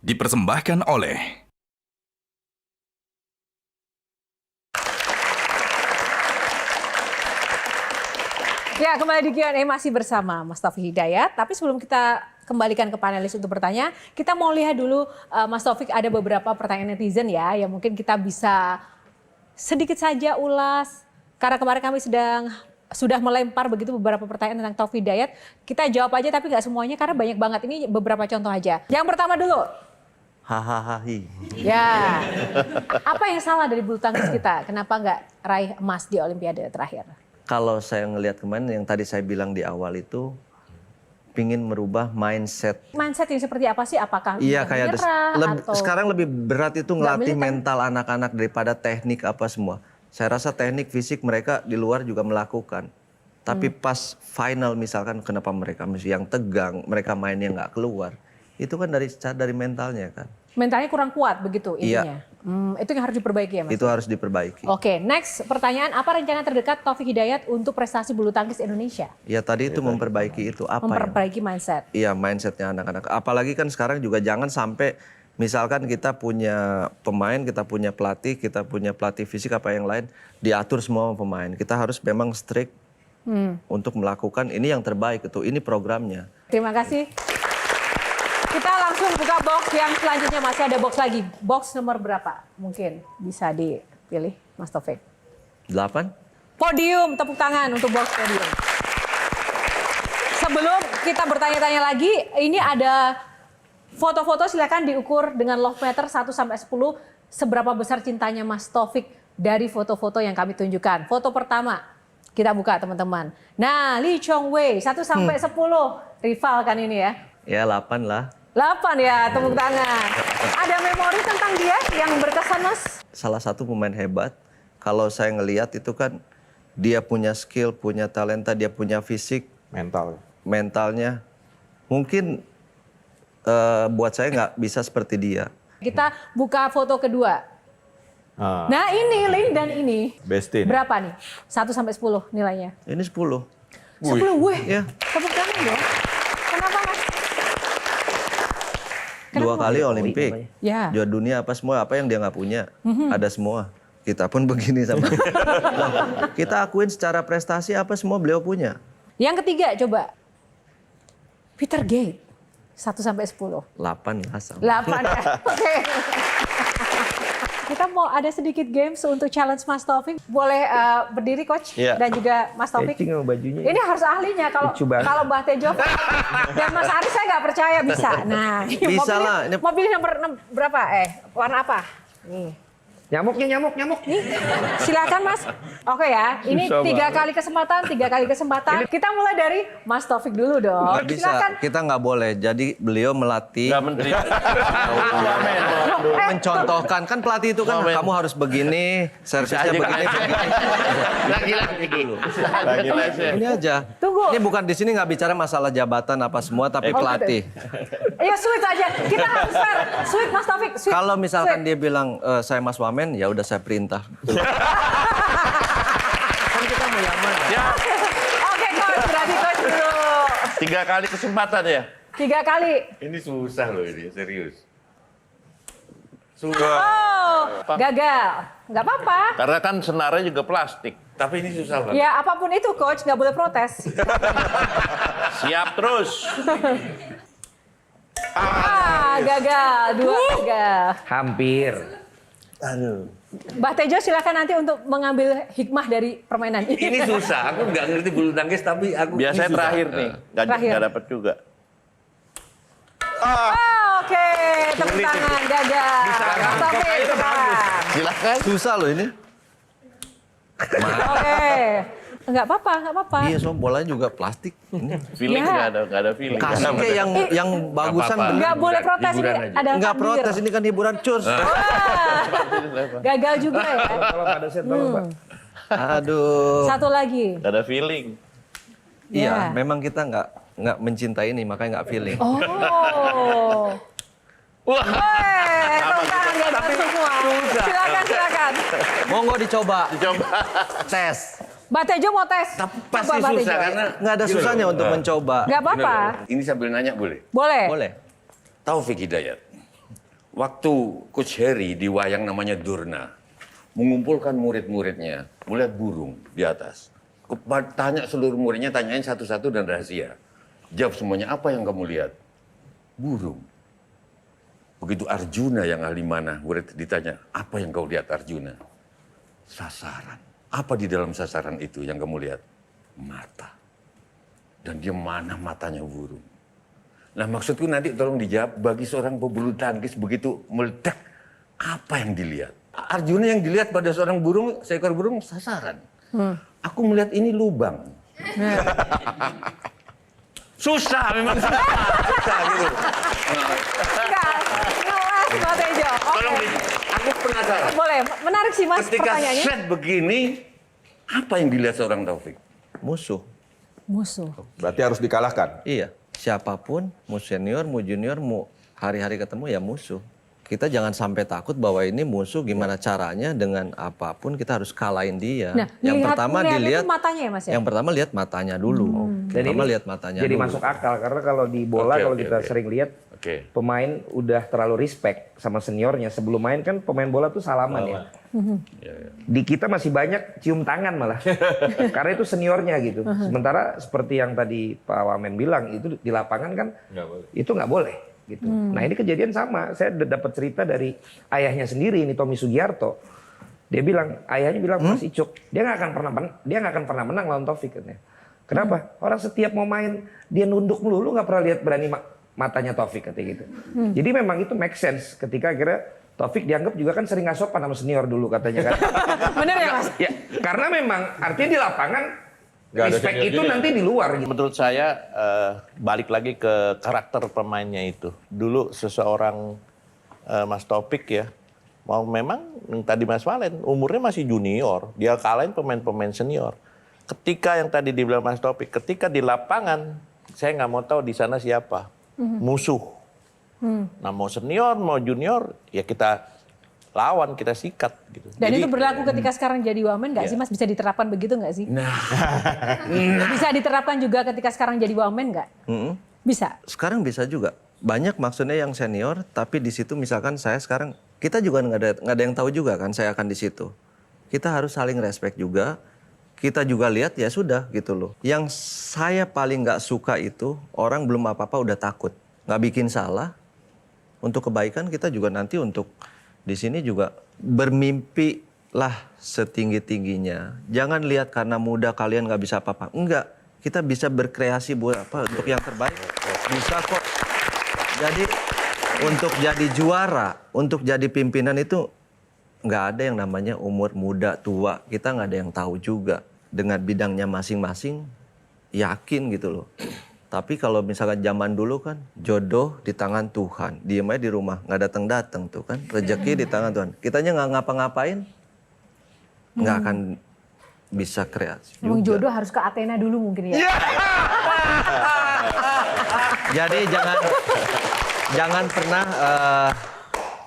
dipersembahkan oleh Ya, kembali di Q&A masih bersama Mas Taufik Hidayat. Tapi sebelum kita kembalikan ke panelis untuk bertanya, kita mau lihat dulu Mas Taufik, ada beberapa pertanyaan netizen ya, yang mungkin kita bisa sedikit saja ulas. Karena kemarin kami sudah melempar begitu beberapa pertanyaan tentang Taufik Hidayat. Kita jawab aja tapi nggak semuanya karena banyak banget. Ini beberapa contoh aja. Yang pertama dulu. Hahaha. Ya, apa yang salah dari bulu tangkis kita? Kenapa nggak raih emas di Olimpiade terakhir? Kalau saya ngelihat kemarin yang tadi saya bilang di awal itu pingin merubah mindset. Mindset yang seperti apa sih? Apakah Iya kayak atau sekarang lebih berat itu ngelatih militer? mental anak-anak daripada teknik apa semua. Saya rasa teknik fisik mereka di luar juga melakukan. Tapi pas final misalkan kenapa mereka mesti yang tegang, mereka mainnya nggak keluar. Itu kan dari mentalnya kan. Mentalnya kurang kuat begitu Iya. intinya. Itu yang harus diperbaiki ya Mas? Itu harus diperbaiki. Oke, next pertanyaan, apa rencana terdekat Taufik Hidayat untuk prestasi bulu tangkis Indonesia? Ya tadi itu memperbaiki itu apa ya? Memperbaiki mindset. Iya mindsetnya anak-anak. Apalagi kan sekarang juga jangan sampai misalkan kita punya pemain, kita punya pelatih fisik apa yang lain, diatur semua pemain. Kita harus memang strict untuk melakukan ini yang terbaik itu. Ini programnya. Terima kasih. Kita langsung buka box yang selanjutnya, masih ada box lagi. Box nomor berapa? Mungkin bisa dipilih Mas Taufik. 8? Podium, tepuk tangan untuk box podium. Sebelum kita bertanya-tanya lagi, ini ada foto-foto, silakan diukur dengan love meter 1 sampai 10. Seberapa besar cintanya Mas Taufik dari foto-foto yang kami tunjukkan. Foto pertama, kita buka teman-teman. Nah, Lee Chong Wei 1 sampai 10. Rival kan ini ya. Ya 8 lah. 8 ya, tepuk tangan. Ada memori tentang dia yang berkesan Mas? Salah satu pemain hebat. Kalau saya ngelihat itu kan dia punya skill, punya talenta, dia punya fisik. Mentalnya. Mungkin buat saya nggak bisa seperti dia. Kita buka foto kedua. Nah ini, Lin dan ini. Bestie. Berapa nih? 1 sampai 10 nilainya. Ini 10. 10, wih. Ya. Tepuk tangan dong. Kenapa Mas? 2 kali Olimpik. Ya. Juara dunia apa semua, apa yang dia nggak punya. Ada semua. Kita pun begini sama. Nah, kita akuin secara prestasi apa semua beliau punya. Yang ketiga coba. Peter Gate. 1 sampai 10. 8 lah sama. 8 ya. Oke. Kita mau ada sedikit games untuk challenge Mas Taufik. Boleh berdiri Coach dan juga Mas Taufik. bajunya. Ini harus ahlinya kalau Mbah Tejo dan Mas Aris saya nggak percaya bisa. Nah, Bisa lah. Mau pilih nomor berapa? Warna apa? Nih. Nyamuk. Nih, silakan Mas. Oke ya, ini Susah 3 kali kesempatan. Kita mulai dari Mas Taufik dulu dong. Nggak bisa, Silakan. kita nggak boleh. Jadi beliau melatih, Nggak menteri. mencontohkan. Kan pelatih itu kan kamu harus begini, servisnya begini. Lagi-lagi dulu. Ini aja. Tunggu. Ini bukan di sini nggak bicara masalah jabatan apa semua, tapi pelatih. Ya sweet aja. Kita harus fair. Sweet Mas Taufik. Sweet. Kalau misalkan Sweet. dia bilang saya Mas Wamen, ya udah saya perintah. Kan kita mau yang mana? Oke Coach, berarti Coach dulu. 3 kali kesempatan ya? 3 kali. Ini susah loh ini, serius. Oh, gagal. Nggak apa-apa. Karena kan senarnya juga plastik. Tapi ini susah banget. Ya apapun itu Coach, nggak boleh protes. Siap terus. Gagal. 2 gagal. Hampir. Mbah Tejo silakan nanti untuk mengambil hikmah dari permainan ini. Ini susah, aku nggak ngerti bulu tangkis tapi aku Biasanya ini susah. terakhir nih, Terakhir. nggak dapet juga. Oke, tepuk tangan, gagal. Mas Taufik, silakan. Silakan. Susah loh ini. Oke, nggak apa-apa. Iya, so bolanya juga plastik. Ini. Feeling Ya. nggak ada feeling. Kasih kayak yang bagusan. apa-apa. bener. Nggak boleh protes, ini hiburan aja. ada Nggak takdir. protes, ini kan hiburan cus. Wah, gagal juga ya. Kalau nggak ada set, tolong Pak. Aduh. Satu lagi. Nggak ada feeling. Iya, Ya. memang kita nggak mencintai ini, makanya nggak feeling. Oh. Wah, Tepuk tangan gagal semua. Silakan. Monggo dicoba. coba. Tes. Mbak Tejo mau tes? Tapi Coba, pasti Mbak susah Tejo. karena Nggak ada susahnya untuk mencoba. Nggak apa-apa. ini sambil nanya boleh. Boleh. Boleh. Taufik Hidayat. waktu Coach Heri di wayang namanya Durna, mengumpulkan murid-muridnya, melihat burung di atas. Tanya seluruh muridnya, tanyain satu-satu dan rahasia. Jawab semuanya, apa yang kamu lihat? Burung. Begitu Arjuna yang ahli mana, murid ditanya, apa yang kau lihat Arjuna? Sasaran. Apa di dalam sasaran itu yang kamu lihat? Mata. Dan dia mana matanya burung. Nah maksudku nanti tolong dijawab, bagi seorang pebulu tangkis begitu meledak, apa yang dilihat? Arjuna yang dilihat pada seorang burung, seekor burung sasaran. Aku melihat ini lubang. Susah, memang susah gitu. Enggak, Mas Tejo. Tolong, aku penasaran. Boleh, menarik sih Mas Ketika pertanyaannya. set begini, apa yang dilihat seorang Taufik? Musuh. Musuh. Berarti harus dikalahkan. Iya, siapapun, mau senior, mau junior, mau hari-hari ketemu ya musuh. Kita jangan sampai takut bahwa ini musuh, gimana caranya dengan apapun kita harus kalahin dia. Nah, yang lihat- pertama melihatnya dilihat itu matanya ya, Mas, ya? Yang pertama lihat matanya dulu. Dan Pertama ini lihat matanya jadi dulu. masuk akal karena kalau di bola Oke, kalau oke, kita oke. sering lihat Oke. pemain udah terlalu respect sama seniornya. Sebelum main kan pemain bola tuh salaman ya. Di kita masih banyak cium tangan malah. Karena itu seniornya gitu. Sementara seperti yang tadi Pak Wamen bilang itu di lapangan kan itu nggak boleh gitu. Nah ini kejadian sama. Saya dapat cerita dari ayahnya sendiri ini Tommy Sugiarto. Dia bilang, ayahnya bilang Mas Icuk, dia nggak akan pernah menang lawan Taufik katanya. Kenapa? Orang setiap mau main dia nunduk melulu, nggak pernah lihat berani matanya Taufik katanya gitu. Jadi memang itu make sense ketika akhirnya Taufik dianggap juga kan sering nggak sopan sama senior dulu katanya kan. Bener ya Mas? Ya, karena memang artinya di lapangan Nggak ada respect senior itu juga. nanti di luar gitu. Menurut saya balik lagi ke karakter pemainnya itu. Dulu seseorang Mas Taufik ya, mau memang tadi Mas Valen umurnya masih junior, dia kalahin pemain-pemain senior. Ketika yang tadi dibilang Mas Taufik, ketika di lapangan saya nggak mau tahu di sana siapa musuh. Nah mau senior mau junior ya kita lawan, kita sikat gitu. Dan Jadi, itu berlaku ketika sekarang jadi wamen nggak sih Mas? Bisa diterapkan begitu nggak sih? Bisa diterapkan juga ketika sekarang jadi wamen nggak? Bisa. Sekarang bisa juga. Banyak maksudnya yang senior, tapi di situ misalkan saya sekarang, kita juga nggak ada yang tahu juga kan saya akan di situ. Kita harus saling respect juga. Kita juga lihat ya sudah gitu loh. Yang saya paling nggak suka itu orang belum apa-apa udah takut, nggak bikin salah. Untuk kebaikan kita juga nanti untuk di sini juga bermimpi lah setinggi-tingginya. Jangan lihat karena muda kalian nggak bisa apa-apa. Enggak, kita bisa berkreasi buat apa untuk yang terbaik. Bisa kok. Jadi untuk jadi juara, untuk jadi pimpinan itu nggak ada yang namanya umur muda tua. Kita nggak ada yang tahu juga dengan bidangnya masing-masing. Yakin gitu loh. Tapi kalau misalkan zaman dulu kan jodoh di tangan Tuhan, diem aja di rumah nggak datang tuh kan, rezeki di tangan Tuhan. Kitanya nggak ngapa-ngapain, nggak akan bisa kreasi. Emang juga. jodoh harus ke Athena dulu mungkin ya. Jadi jangan pernah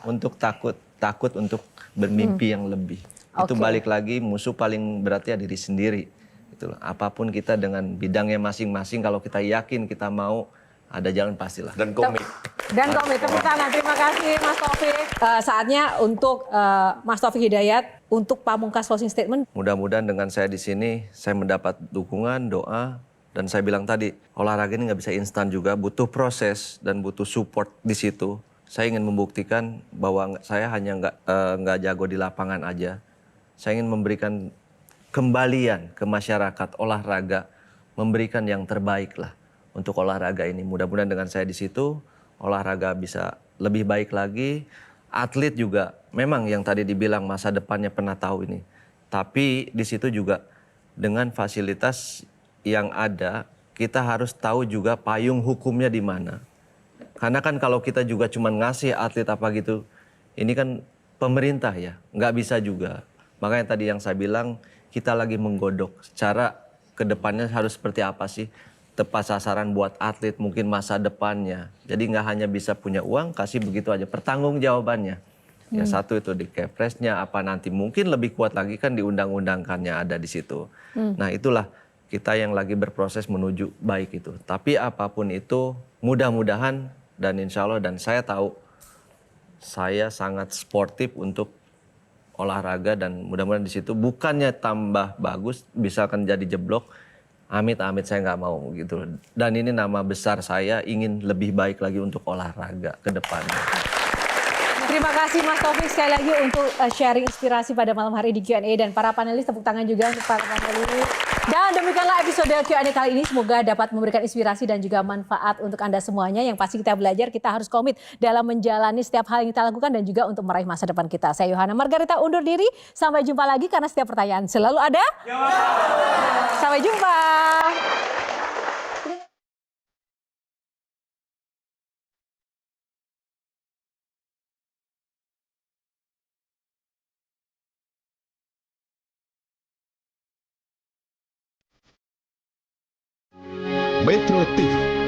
untuk takut untuk bermimpi yang lebih. Itu Oke. balik lagi musuh paling berarti ya diri sendiri. Itulah. Apapun kita dengan bidangnya masing-masing, kalau kita yakin kita mau ada jalan pastilah. Dan komik. Dan komit, tepuk tangan. Terima kasih Mas Taufik. Saatnya untuk Mas Taufik Hidayat untuk pamungkas closing statement. Mudah-mudahan dengan saya di sini saya mendapat dukungan, doa, dan saya bilang tadi olahraga ini nggak bisa instan juga, butuh proses dan butuh support di situ. Saya ingin membuktikan bahwa saya hanya nggak jago di lapangan aja. Saya ingin memberikan kembalian ke masyarakat olahraga, memberikan yang terbaik lah untuk olahraga ini. Mudah-mudahan dengan saya di situ olahraga bisa lebih baik lagi. Atlet juga memang yang tadi dibilang masa depannya pernah tahu ini. Tapi di situ juga dengan fasilitas yang ada, kita harus tahu juga payung hukumnya di mana. Karena kan kalau kita juga cuma ngasih atlet apa gitu, ini kan pemerintah ya, nggak bisa juga. Makanya tadi yang saya bilang, kita lagi menggodok secara kedepannya harus seperti apa sih, tepat sasaran buat atlet mungkin masa depannya. Jadi nggak hanya bisa punya uang, kasih begitu aja, pertanggung jawabannya. Ya satu itu di Kepresnya, apa nanti mungkin lebih kuat lagi kan di undang-undangkannya ada di situ. Nah itulah kita yang lagi berproses menuju baik itu. Tapi apapun itu mudah-mudahan dan insya Allah dan saya tahu saya sangat sportif untuk olahraga dan mudah-mudahan di situ bukannya tambah bagus, bisa akan jadi jeblok. Amit-amit saya nggak mau gitu. Dan ini nama besar saya ingin lebih baik lagi untuk olahraga ke depannya. Terima kasih Mas Taufik sekali lagi untuk sharing inspirasi pada malam hari di Q&A dan para panelis, tepuk tangan juga untuk para panelis. Dan demikianlah episode Q&A kali ini, semoga dapat memberikan inspirasi dan juga manfaat untuk Anda semuanya. Yang pasti kita belajar, kita harus komit dalam menjalani setiap hal yang kita lakukan dan juga untuk meraih masa depan kita. Saya Yohana Margarita undur diri, sampai jumpa lagi karena setiap pertanyaan selalu ada jawaban. Sampai jumpa. Metro TV